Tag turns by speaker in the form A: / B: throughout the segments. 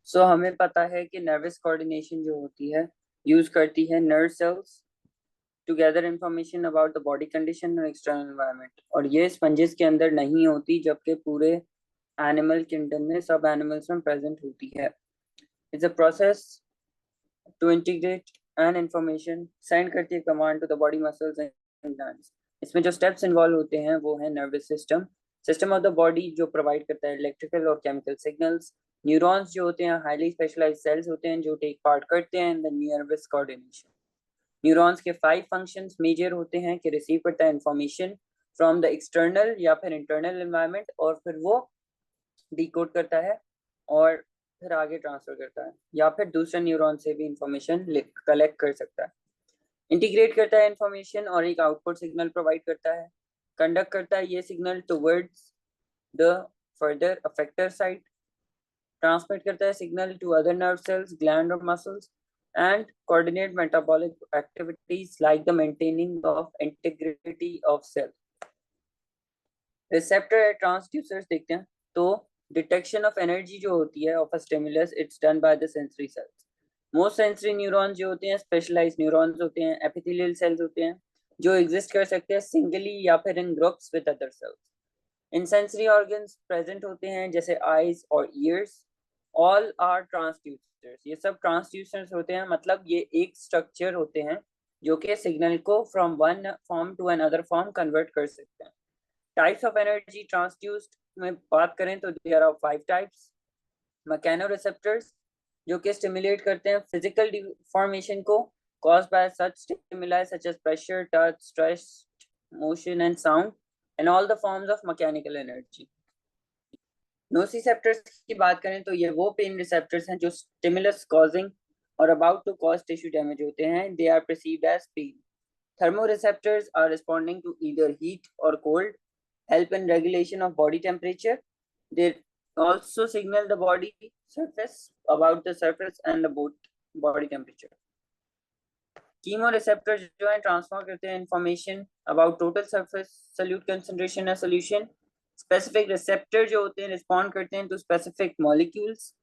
A: हमें पता है कि नर्वस कोऑर्डिनेशन जो होती है यूज करती है nerve cells to gather information about the body condition और एक्सटर्नल एनवायरनमेंट, और ये स्पंजेस के अंदर नहीं होती जबकि पूरे एनिमल किंगडम में सब एनिमल्स में प्रेजेंट होती है। It's a process to integrate an information, send करती है command to the body muscles and glands. इसमें जो स्टेप्स इन्वॉल्व होते हैं वो है nervous system, system of the body जो प्रोवाइड करता है इलेक्ट्रिकल और केमिकल सिग्नल्स, न्यूरॉन्स जो होते हैं हाईली स्पेशलाइज्ड सेल्स होते हैं जो टेक पार्ट करते हैं in the nervous coordination. Neurons के 5 फंक्शंस मेजर होते हैं कि रिसीव करता है इंफॉर्मेशन फ्रॉम द एक्सटर्नल या फिर इंटरनल एनवायरनमेंट और फिर वो डिकोड करता है और फिर आगे ट्रांसफर करता है या फिर दूसरे न्यूरॉन से भी इंफॉर्मेशन कलेक्ट कर सकता है। इंटीग्रेट करता है इंफॉर्मेशन और एक आउटपुट सिग्नल प्रोवाइड करता है। कंडक्ट करता है ये signal towards the further effector site. Transmit करता है signal to other nerve cells, gland और muscles and coordinate metabolic activities like the maintaining of integrity of cell. Receptor transducers देखते हैं तो डिटेक्शन ऑफ एनर्जी जो होती है of a stimulus it's done by the sensory sales. Most sensory neurons जो होते हैं स्पेशलाइज्ड न्यूरॉन्स होते हैं, एपिथेलियल सेल्स होते हैं जो एग्जिस्ट कर सकते हैं सिंगली या फिर in groups with other cells. In sensory organs present होते हैं जैसे आईज और ईयर्स, ऑल आर ट्रांसड्यूसर्स। ये सब ट्रांसड्यूसर्स होते हैं, मतलब ये एक स्ट्रक्चर होते हैं जो कि सिग्नल को from one form to another form convert कर सकते हैं। टाइप्स ऑफ एनर्जी ट्रांसड्यूस्ड में बात करें तो देयर आर 5 टाइप्स। मैकेनोरिसेप्टर्स जो कि स्टिमुलेट करते हैं फिजिकल डिफॉर्मेशन को caused by such stimuli such as pressure, touch, stress, motion and sound and all the forms of mechanical energy. Nociceptors की बात करें तो ये वो पेन रिसेप्टर्स हैं जो stimulus causing or about to cause tissue damage होते हैं। They are perceived as pain. Thermoreceptors are responding to either heat or cold, help in regulation of body temperature. They also signal the body surface about the surface and the body temperature. Chemoreceptors जो है transfer करते हैं information about total surface solute concentration या solution. Specific receptor जो होते हैं respond करते हैं टू स्पेसिफिक मॉलिक्यूल्स।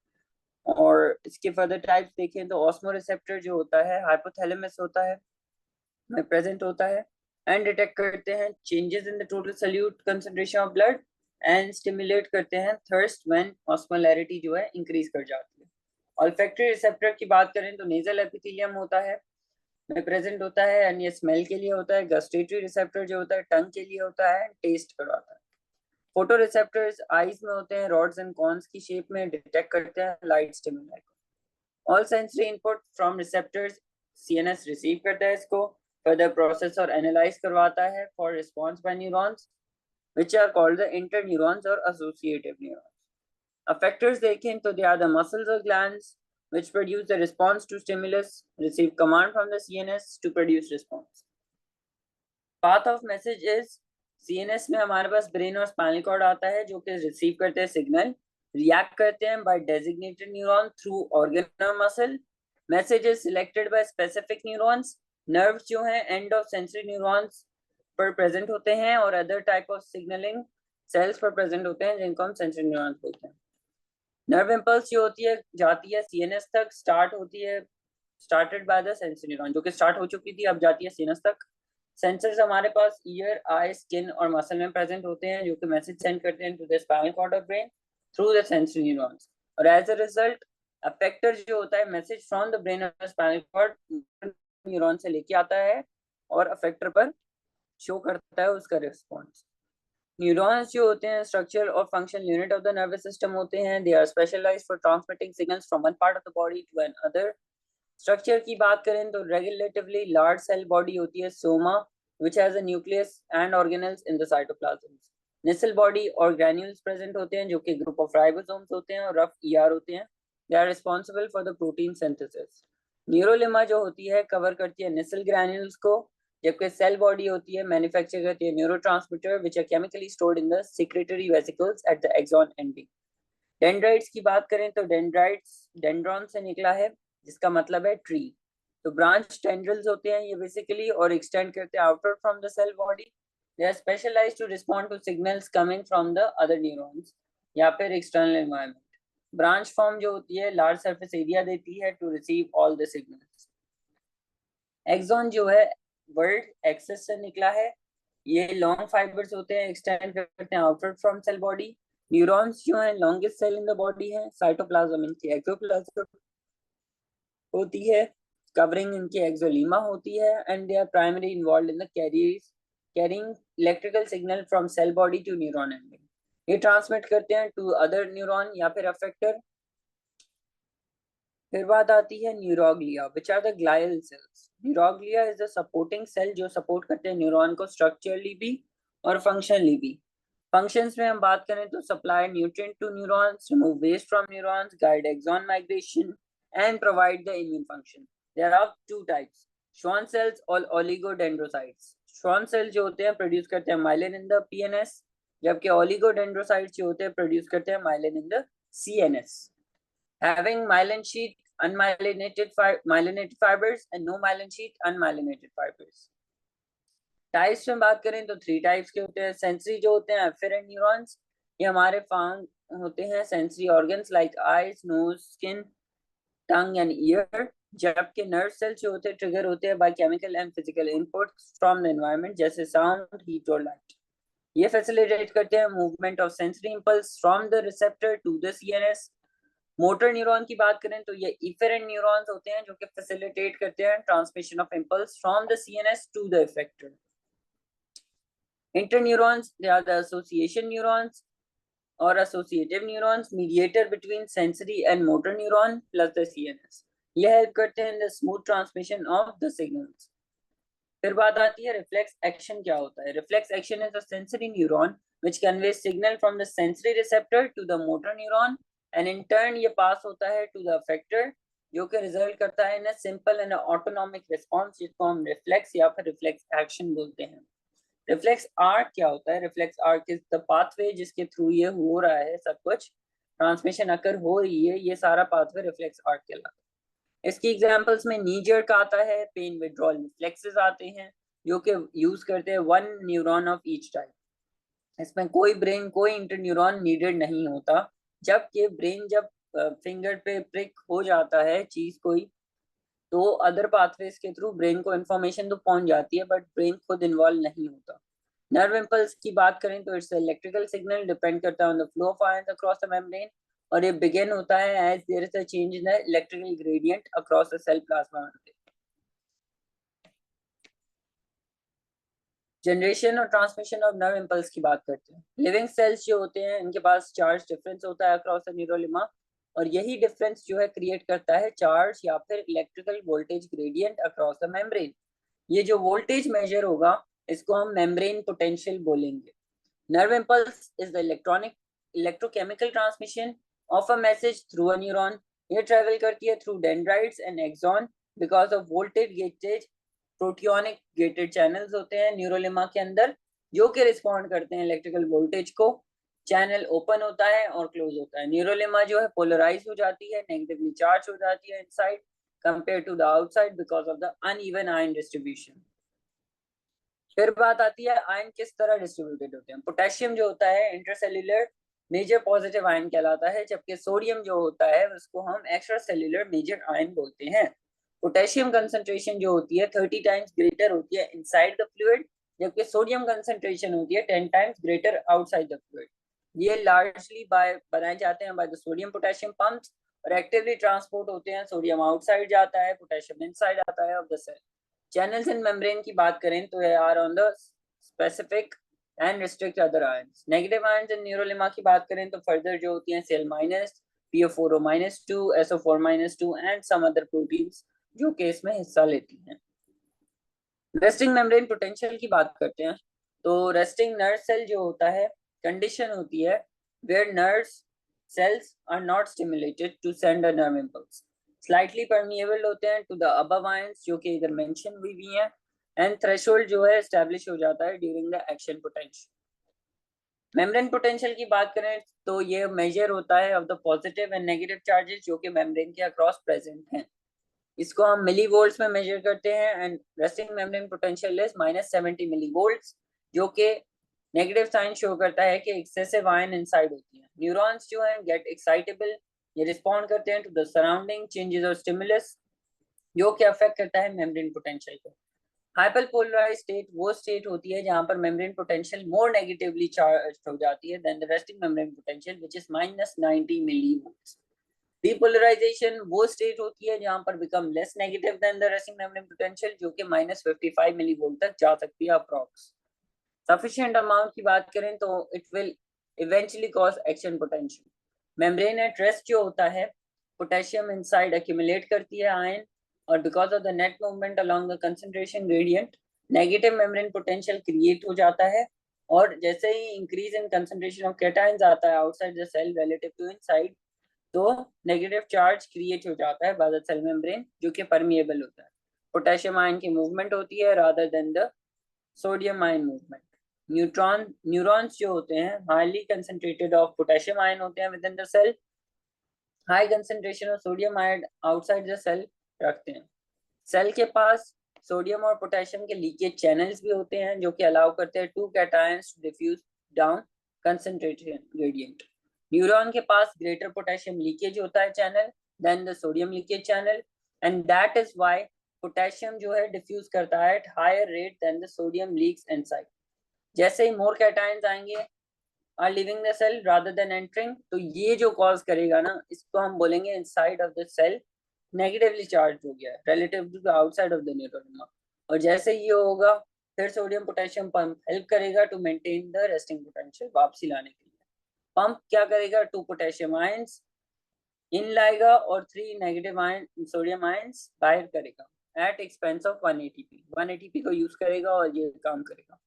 A: और इसके फर्दर टाइप्स देखें तो ऑस्मोरिसेप्टर जो होता है हाइपोथैलेमस होता है में प्रेजेंट होता है एंड डिटेक्ट करते हैं changes in the total solute concentration of blood and stimulate करते हैं थर्स्ट व्हेन ऑस्मोलैरिटी जो है इंक्रीज कर जाती है। ऑल्फैक्टरी रिसेप्टर की बात करें तो नेजल एपिथेलियम होता है में प्रेजेंट होता है एंड ये स्मेल के लिए होता है। गस्टेटरी रिसेप्टर जो होता है टंग के लिए होता है, टेस्ट करवाता है। फोटो रिसेप्टर्स आईज में होते हैं, रॉड्स एंड कॉन्स की शेप में, डिटेक्ट करते हैं लाइट स्टिमुलाई को। All sensory input from receptors CNS receive करता है इसको, further process और analyze करवाता है for response by neurons which are called the interneurons or associative neurons. Effectors देखें तो they are the muscles or glands which produce the response to stimulus, receive command from the CNS to produce response. Path of message is CNS में हमारे पास brain और spinal cord आता है जो कि receive करते हैं सिग्नल, रिएक्ट करते हैं by designated neuron through organ or muscle. Message is selected by specific neurons. Nerves जो हैं एंड ऑफ सेंसरी न्यूरॉन्स पर प्रेजेंट होते हैं और other type of signaling cells पर प्रेजेंट होते हैं जिनको हम सेंसरी न्यूरॉन्स बोलते हैं। नर्व इंपल्स जो होती है जाती है सीएनएस तक, स्टार्ट होती है started by the sensory neuron जो कि स्टार्ट हो चुकी थी, अब जाती है सीएनएस तक। सेंसर्स हमारे पास ईयर, आई, स्किन और मसल में प्रेजेंट होते हैं जो कि मैसेज सेंड करते हैं to the spinal cord of brain through the sensory neurons. और एज अ रिजल्ट अफेक्टर जो होता है मैसेज फ्रॉम द ब्रेन और स्पाइनल कॉर्ड न्यूरॉन से लेके आता है और अफेक्टर पर शो करता है उसका रिस्पॉन्स। न्यूरॉन्स जो होते हैं स्ट्रक्चर और function unit of the nervous system होते हैं। They are specialized for transmitting signals from one part of the body to another. Structure की बात करें तो रेगुलेटिवली लार्ज सेल बॉडी होती है Soma which has a nucleus and organelles in the cytoplasm. Nissel body और granules present होते हैं जो कि group of ribosomes होते हैं और rough ER होते हैं। They are responsible for the protein synthesis. न्यूरोलिमा जो होती है कवर करती है निसल ग्रैन्यूल्स को, जबकि सेल बॉडी होती है मैन्युफैक्चर करती है neurotransmitter which are chemically stored in the secretory vesicles at the axon ending. Dendrites की बात करें तो डेंड्राइट्स डेंड्रॉन से निकला है जिसका मतलब है ट्री। तो ब्रांच टेंड्रिल्स होते हैं ये बेसिकली और एक्सटेंड करते हैं outward from the cell body. They are specialized to respond to signals coming from the other neurons या फिर एक्सटर्नल एनवायरनमेंट। ब्रांच फॉर्म जो होती है लार्ज सरफेस एरिया देती है to receive all the signals. Axon जो है वर्ड एक्सेस से निकला है, ये लॉन्ग फाइबर्स होते हैं, एक्सटेंड करते हैं outward from cell body. Neurons जो है longest cell in the body है, साइटोप्लाज्म इनकी एक्सोप्लाज्म होती है, कवरिंग इनकी एक्सोलीमा होती है, and they are primary involve in the carrying electrical signal from cell body to neuron ending. ये ट्रांसमिट करते हैं टू अदर न्यूरॉन या फिर अफेक्टर। फिर बात आती है neuroglia, which are the glial cells. Neuroglia is the supporting cell जो सपोर्ट करते हैं न्यूरॉन को स्ट्रक्चरली भी और फंक्शनली भी। फंक्शंस में हम बात करें तो supply nutrient to neurons, remove waste from neurons, guide axon migration and provide the immune function. There are two types, Schwann cells और ओलिगोडेंड्रोसाइट्स। श्वान सेल जो होते हैं प्रोड्यूस करते हैं माइलिन इन द पीएनएस, जबकि ओलिगोडेंड्रोसाइट्स जो होते हैं प्रोड्यूस करते हैं myelin in the CNS. Having myelin sheath, myelinated fibers and no myelin sheath, unmyelinated fibers. Types में बात करें तो 3 टाइप्स के होते हैं। सेंसरी जो होते हैं एफेरेंट न्यूरॉन्स, ये हमारे फांग होते हैं sensory organs like eyes, nose, skin, tongue and ear. जबकि नर्व सेल्स जो होते हैं ट्रिगर होते हैं by chemical and physical inputs from the environment, जैसे साउंड, हीट और लाइट। ये फैसिलिटेट करते हैं movement of sensory impulse from the receptor to the CNS. Motor neuron की बात करें तो ये इफेरेंट न्यूरॉन्स होते हैं जो कि फैसिलिटेट करते हैं transmission of impulse from the CNS to the effector. Interneurons, they are the association neurons और associative neurons, mediator between sensory and motor neuron plus the CNS. ये हेल्प करते हैं in the smooth transmission of the signals. फिर बात आती है reflex action क्या होता है। Reflex action is a sensory neuron which conveys signal from the sensory receptor to the motor neuron and in turn ये पास होता है to the effector, जो कि रिजल्ट करता है in a simple and autonomic response, जिसको हम रिफ्लेक्स या फिर रिफ्लेक्स एक्शन बोलते हैं। रिफ्लेक्स आर्क क्या होता है। Reflex arc is the pathway जिसके थ्रू ये हो रहा है, सब कुछ ट्रांसमिशन अकर हो रही है, ये सारा पाथवे रिफ्लेक्स आर्क कहलाता है। इसकी एग्जांपल्स में नी जर्क आता है, पेन विड्रॉल रिफ्लेक्सेस आते हैं जो कि यूज करते हैं 1 न्यूरॉन ऑफ ईच टाइप। इसमें कोई ब्रेन कोई इंटरन्यूरॉन नीडेड नहीं होता, जबकि ब्रेन जब फिंगर पे प्रिक हो जाता है चीज कोई, तो अदर पाथवेज के थ्रू ब्रेन को इन्फॉर्मेशन तो पहुंच जाती है बट ब्रेन खुद इन्वॉल्व नहीं होता। नर्व इंपल्स की बात करें तो इट्स इलेक्ट्रिकल सिग्नल डिपेंड करता है on the flow of ions across the membrane, और ये बिगिन होता है as there is a change in the electrical gradient across the cell plasma membrane. Generation और ट्रांसमिशन ऑफ नर्व इंपल्स की बात करते हैं। लिविंग सेल्स जो होते हैं इनके पास चार्ज डिफरेंस होता है अक्रॉस द न्यूरोलिमा, और यही डिफरेंस जो है क्रिएट करता है चार्ज या फिर electrical voltage gradient across the membrane. ये जो वोल्टेज मेजर होगा इसको हम मेम्ब्रेन पोटेंशियल बोलेंगे। Nerve impulse is the electrochemical transmission of a message through a neuron. ये ट्रेवल करती है through dendrites and axon because of voltage gated protonic gated channels होते हैं न्यूरोलिमा के अंदर, जो कि रिस्पॉन्ड करते हैं इलेक्ट्रिकल वोल्टेज को। चैनल ओपन होता है और क्लोज होता है। न्यूरोलिमा जो है पोलराइज हो जाती है, नेगेटिवली चार्ज हो जाती है inside compare to the outside because of the uneven ion distribution. फिर बात आती है आयन किस तरह डिस्ट्रीब्यूटेड होते हैं। पोटेशियम जो होता है इंटरसेल्यूलर मेजर पॉजिटिव आयन कहलाता है, जबकि सोडियम जो होता है उसको हम एक्स्ट्रा सेल्यूलर मेजर आयन बोलते हैं। पोटेशियम कंसंट्रेशन जो होती है 30 टाइम्स ग्रेटर होती है इनसाइड द फ्लूइड, जबकि सोडियम कंसंट्रेशन होती है 10 times greater outside the fluid. ये लार्जली बनाए जाते हैं by the sodium potassium pumps, और एक्टिवली ट्रांसपोर्ट होते हैं। सोडियम आउटसाइड जाता है, पोटेशियम इनसाइड आता है of the cell. Channels in membrane की बात करें तो are on the specific and restrict other ions. Negative ions in neurolemma की बात करें तो फर्दर जो होती हैं cell minus, PO4O-2, SO4-2 and some other proteins जो कि इसमें हिस्सा लेती हैं। रेस्टिंग मेम्ब्रेन पोटेंशियल की बात करते हैं तो रेस्टिंग नर्व सेल जो होता है कंडीशन होती है where nerve cells are not stimulated to send a nerve impulse, slightly permeable होते हैं टू द अबव आयंस जो कि इधर मेंशन हुई भी हैं, एंड थ्रेशोल्ड जो है एस्टैब्लिश हो जाता है during the action potential. Membrane potential की बात करें तो ये मेजर होता है of the positive and negative charges जो कि मेम्ब्रेन के अक्रॉस प्रेजेंट हैं। इसको हम मिली वोल्ट्स में मेजर करते हैं, and resting membrane potential is -70 millivolts, जो कि नेगेटिव साइन शो करता है कि एक्सेसिव आयन इनसाइड होती है। न्यूरॉन्स जो हैं गेट एक्साइटेबल ये रिस्पॉन्ड करते हैं टू द सराउंडिंग चेंजेस और स्टिमुलस, जो कि अफेक्ट करता है मेम्ब्रेन पोटेंशियल को। हाइपरपोलराइज्ड स्टेट वो स्टेट होती है जहां पर membrane potential more negatively charged हो जाती है then the resting membrane potential which is -90 millivolts. Depolarization वो स्टेट होती है जहां पर become less negative than the resting membrane potential, जो कि -55 मिलीवोल्ट तक जा सकती है अप्रॉक्स। सफिशिएंट अमाउंट की बात करें तो it will eventually cause action potential. Membrane at rest जो होता है, पोटेशियम इनसाइड एक्यूमुलेट करती है आयन, और because of the net movement along the concentration gradient negative membrane potential create हो जाता है, और जैसे ही increase in concentration of cations आता है outside the cell relative to inside, तो नेगेटिव चार्ज क्रिएट हो जाता है बाय द सेल मेम्ब्रेन, जो कि परमिएबल होता है। पोटेशियम आयन की मूवमेंट होती है rather than the sodium ion movement. Neurons जो होते हैं highly concentrated of potassium ion होते हैं within the cell, high concentration of sodium ion outside the cell रखते हैं। सेल के पास सोडियम और पोटेशियम के लीकेज चैनल्स भी होते हैं जो कि अलाउ करते हैं to cations to diffuse down concentration gradient. Neuron के पास ग्रेटर पोटेशियम लीकेज होता है channel than the sodium leakage channel, and that is why potassium जो है डिफ्यूज करता है at higher rate than the sodium leaks inside. जैसे ही मोर कैटायंस आएंगे are leaving the cell rather than entering, तो ये जो कॉज करेगा ना, इसको हम बोलेंगे inside of the cell negatively charge हो गया है relative to the outside of the neurolemma. और जैसे ये होगा फिर सोडियम पोटेशियम पंप हेल्प करेगा to maintain the resting potential वापसी लाने के लिए। पंप क्या करेगा, 2 पोटेशियम आयंस इन लाएगा और 3 नेगेटिव आयन सोडियम आयंस बाहर करेगा at expense of 1 ATP. 1 ATP को यूज करेगा और ये काम करेगा।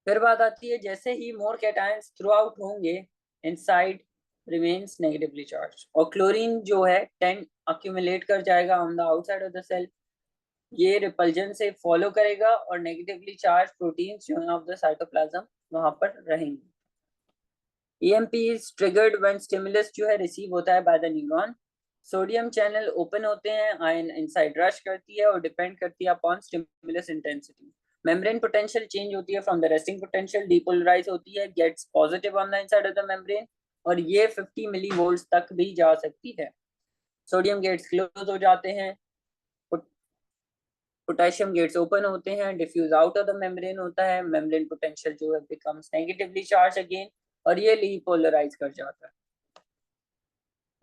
A: फिर बात आती है जैसे ही मोर कैटायंस थ्रू आउट होंगे इनसाइड रिमेन्स नेगेटिवली चार्ज, और क्लोरीन जो है 10 अक्यूमुलेट कर जाएगा on the outside of the cell. ये रिपल्जन से फॉलो करेगा और नेगेटिवली चार्ज प्रोटीन्स जो है ऑफ द साइटोप्लाज्म वहां पर रहेंगे। EMP is triggered when stimulus जो है रिसीव होता है by the neuron. Sodium channel open होते हैं, आयन इनसाइड रश करती है और डिपेंड करती है upon stimulus intensity. Membrane potential change होती है from the resting potential, depolarize होती है, gets positive on the inside of the membrane, और ये 50 मिलीवोल्ट तक भी जा सकती है। सोडियम गेट्स क्लोज हो जाते हैं, पोटेशियम गेट्स ओपन होते हैं, diffuse out of the membrane होता है, मेम्ब्रेन पोटेंशियल जो है बिकम्स नेगेटिवली चार्ज अगेन, और ये रीपोलराइज कर जाता है।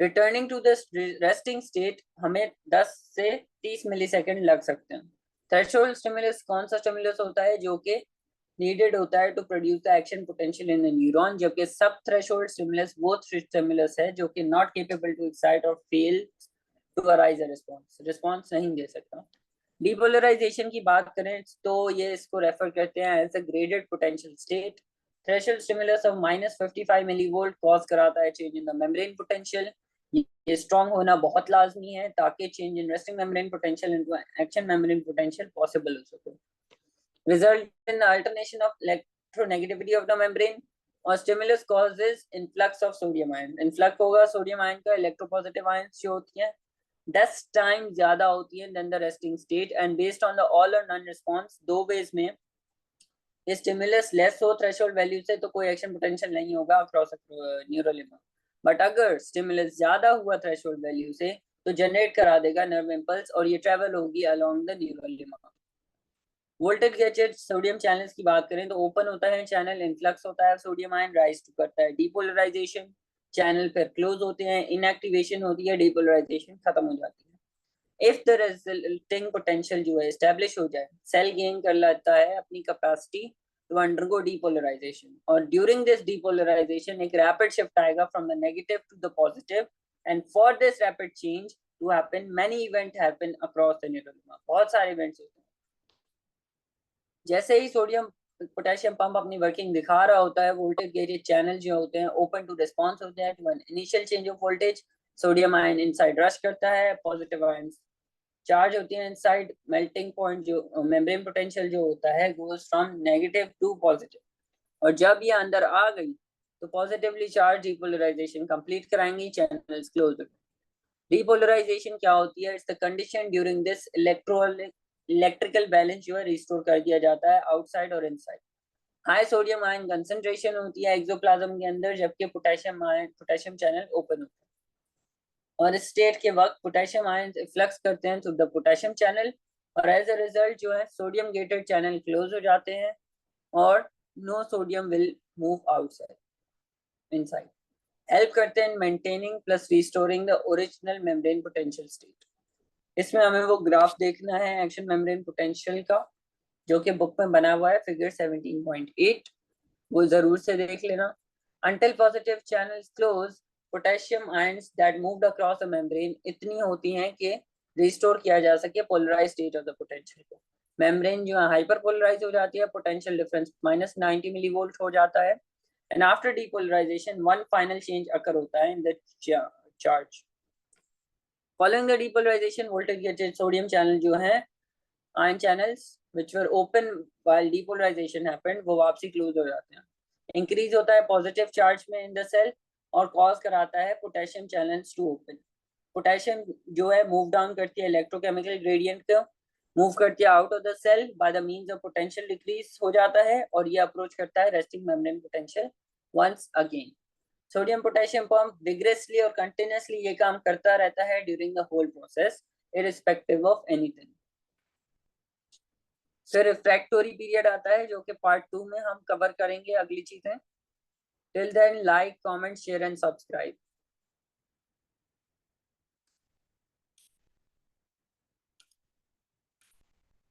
A: Returning to the resting state हमें 10 से 30 मिलीसेकंड लग सकते हैं। थ्रेशोल्ड स्टिमुलस कौन सा स्टिमुलस होता है जो कि नीडेड होता है to produce the action potential in the neuron, जबकि सब थ्रेशोल्ड स्टिमुलस वो स्टिमुलस है जो कि नॉट केपेबल टू एक्साइट और fail to arise a response नहीं दे सकता। डीपोलराइजेशन की बात करें तो ये इसको रेफर करते हैं as a graded potential state. Threshold stimulus of -55 millivolt cause कराता है change in the membrane potential. ये स्ट्रॉन्ग होना बहुत लाजमी है ताकि change in resting membrane potential into action membrane potential possible हो सके। Result in alternation of electronegativity of the membrane, और stimulus causes influx of sodium ion. Influx होगा सोडियम आयन का, इलेक्ट्रोपॉजिटिव आयंस जो होती हैं 10 टाइम ज्यादा होती है then the resting state, and based on the all or none response, दो वेज में स्टिमुलस लेस हो थ्रेशोल्ड वैल्यू से तो कोई एक्शन पोटेंशियल नहीं होगा अक्रॉस न्यूरोलेमा, बट अगर स्टिमुलस ज्यादा हुआ थ्रेशोल्ड वैल्यू से तो जनरेट करा देगा नर्व इम्पल्स, और ये ट्रेवल होगी along the न्यूरोलेमा। Voltage gadget sodium channels की बात करें तो ओपन होता है चैनल, इनफ्लक्स होता है सोडियम आयन, राइज टू करता है डीपोलराइजेशन, चैनल फिर क्लोज होते हैं, इनएक्टिवेशन होती है, डीपोलराइजेशन खत्म हो जाती है। इफ द रिजल्टिंग पोटेंशियल जो है एस्टेब्लिश हो जाए, सेल गेन कर लेता है अपनी कैपेसिटी टू अंडरगो डीपोलराइजेशन, और ड्यूरिंग दिस डीपोलराइजेशन एक रैपिड शिफ्ट आएगा from the negative to the positive, and for this rapid change to happen many event happen across the neurolemma. बहुत सारे इवेंट्स होते हैं। जैसे ही सोडियम पोटेशियम पंप अपनी वर्किंग दिखा रहा होता है, वोल्टेज गेज चैनल जो होते हैं ओपन टू रिस्पॉन्स होते हैं to an initial change of voltage. Sodium ion inside rush करता है, पॉजिटिव आयन चार्ज होती है इनसाइड, मेल्टिंग पॉइंट जो मेम्ब्रेन पोटेंशियल जो होता है goes from negative to positive, और जब ये अंदर आ गई तो पॉजिटिवली चार्ज डीपोलराइजेशन कंप्लीट कराएंगी, चैनल्स क्लोज हो। डीपोलराइजेशन क्या होती है, it's the condition during this electrical balance जो है रिस्टोर कर दिया जाता है आउटसाइड और inside. High sodium ion concentration होती है एक्सोप्लाज्म के अंदर, जबकि पोटेशियम चैनल ओपन होता है। और इस स्टेट के वक्त पोटेशियम आयंस इफ्लक्स करते हैं थ्रू द पोटेशियम चैनल और एज अ रिजल्ट जो है सोडियम गेटेड चैनल क्लोज हो जाते हैं और no sodium will move outside inside. Help करते हैं maintaining plus restoring the original membrane potential state. इसमें हमें वो ग्राफ देखना है एक्शन मेम्ब्रेन पोटेंशियल का जो कि बुक में बना हुआ है फिगर 17.8, वो जरूर से देख लेना। Until positive channels close, potassium ions that moved across a membrane इतनी होती हैं कि रिस्टोर किया जा सके polarize state of the potential को। मेम्ब्रेन जो है हाइपर पोलराइज हो जाती है, पोटेंशियल डिफरेंस -90 मिलीवोल्ट हो जाता है and after depolarization one final change occur होता है in the charge. Following the depolarization voltage gated sodium channel जो है ion channels which were open while depolarization happened वो वापसी क्लोज हो जाते हैं। इंक्रीज होता है पॉजिटिव चार्ज में इन द सेल और कॉज कराता है potassium channels to open. Potassium जो है मूव डाउन करती है इलेक्ट्रोकेमिकल ग्रेडियंट को, मूव करती है out of the cell by the means of potential decrease हो जाता है और ये अप्रोच करता है resting membrane potential once again. Sodium potassium pump vigorously और कंटिन्यूसली ये काम करता रहता है during the whole process irrespective of anything. फिर रिफ्रैक्टोरी पीरियड आता है जो कि पार्ट 2 में हम कवर करेंगे अगली चीजें। Till then like comment share and subscribe.